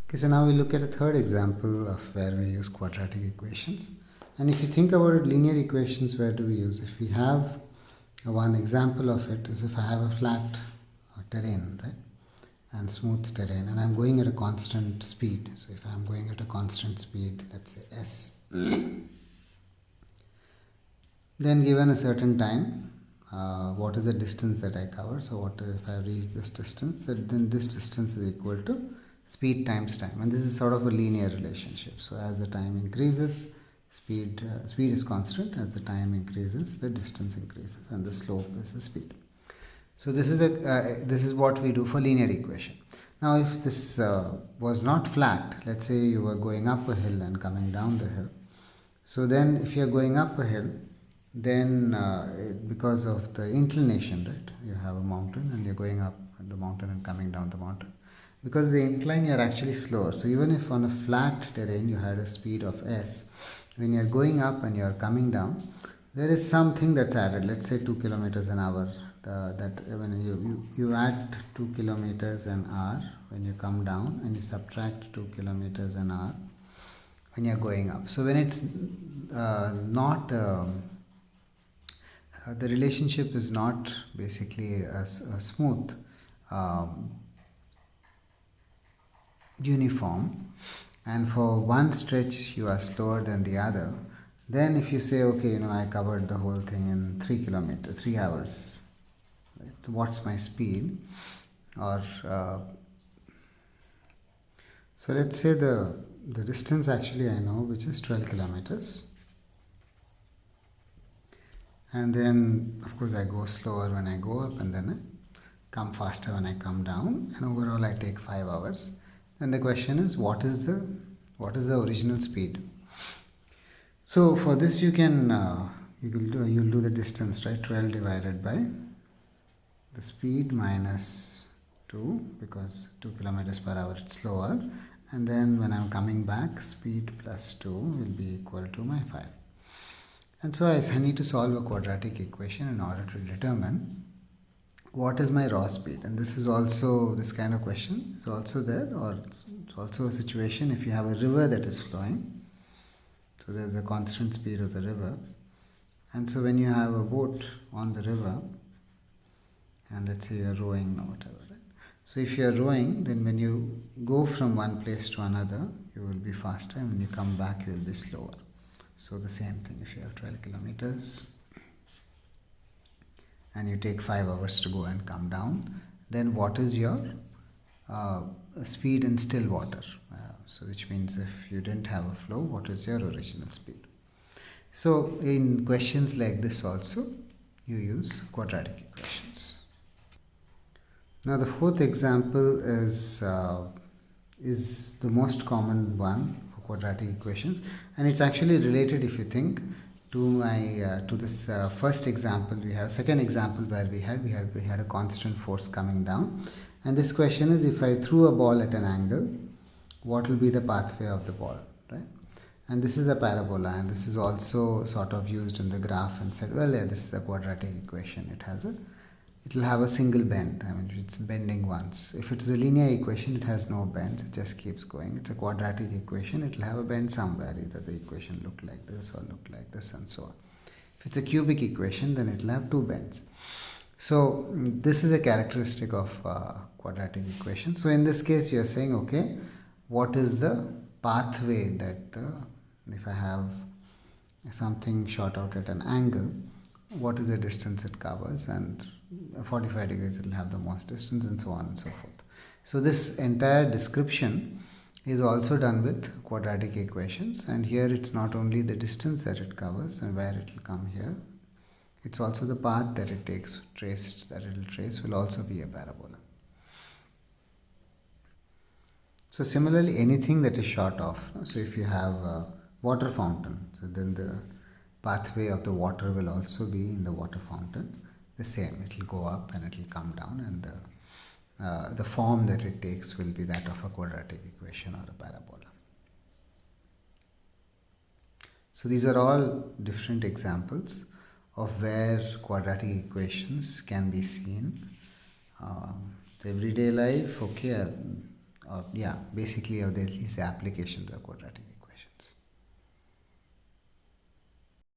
Okay, so now we look at a third example of where we use quadratic equations. And if you think about it, linear equations, where do we use? If we have one example of it is if I have a flat terrain, right, and smooth terrain, and I'm going at a constant speed. So if I'm going at a constant speed, let's say s, then given a certain time, what is the distance that I cover? So what if I reach this distance? Then this distance is equal to speed times time, and this is sort of a linear relationship. So as the time increases, speed is constant. As the time increases, the distance increases, and the slope is the speed. So this is what we do for linear equation. Now if this was not flat, let's say you were going up a hill and coming down the hill. So then if you are going up a hill, then because of the inclination, right, you have a mountain and you're going up the mountain and coming down the mountain. Because the incline, you're actually slower. So even if on a flat terrain you had a speed of s, when you're going up and you're coming down, there is something that's added. Let's say 2 kilometers an hour. That when you add 2 kilometers an hour when you come down, and you subtract 2 kilometers an hour when you're going up. So when it's not the relationship is not basically a smooth uniform, and for one stretch you are slower than the other, then if you say, okay, I covered the whole thing in 3 hours, right? So what's my speed? Or so let's say the distance actually I know, which is 12 kilometers, and then of course I go slower when I go up, and then I come faster when I come down, and overall I take 5 hours. And the question is, what is the original speed? So for this you can you'll do the distance, right? 12 divided by the speed minus 2, because 2 kilometers per hour it's slower, and then when I'm coming back, speed plus 2 will be equal to my 5. And so I need to solve a quadratic equation in order to determine what is my raw speed. And this is also, this kind of question is also there, or it's also a situation if you have a river that is flowing. So there's a constant speed of the river, and so when you have a boat on the river, and let's say you're rowing or whatever, right? So if you're rowing, then when you go from one place to another, you will be faster, and when you come back, you will be slower. So the same thing, if you have 12 kilometers and you take 5 hours to go and come down, then what is your speed in still water? So which means if you didn't have a flow, what is your original speed? So in questions like this also, you use quadratic equations. Now the fourth example is the most common one for quadratic equations, and it's actually related, if you think, to this first example. We have second example where we had a constant force coming down, and this question is, if I threw a ball at an angle, what will be the pathway of the ball, right? And this is a parabola, and this is also sort of used in the graph and said, well, yeah, this is a quadratic equation. It will have a single bend. I mean, it's bending once. If it's a linear equation, it has no bends. It just keeps going. It's a quadratic equation. It will have a bend somewhere. Either the equation look like this or look like this, and so on. If it's a cubic equation, then it will have two bends. So this is a characteristic of quadratic equation. So in this case, you are saying, okay, what is the pathway that if I have something shot out at an angle, what is the distance it covers, and 45 degrees it will have the most distance, and so on and so forth. So this entire description is also done with quadratic equations, and here it's not only the distance that it covers and where it will come here, it's also the path that it takes, that it will trace will also be a parabola. So similarly, anything that is shot off, so if you have a water fountain, so then the pathway of the water will also be in the water fountain. The same, it will go up and it will come down, and the form that it takes will be that of a quadratic equation or a parabola. So these are all different examples of where quadratic equations can be seen. Everyday life, okay, yeah, basically, or at least the applications are quadratic.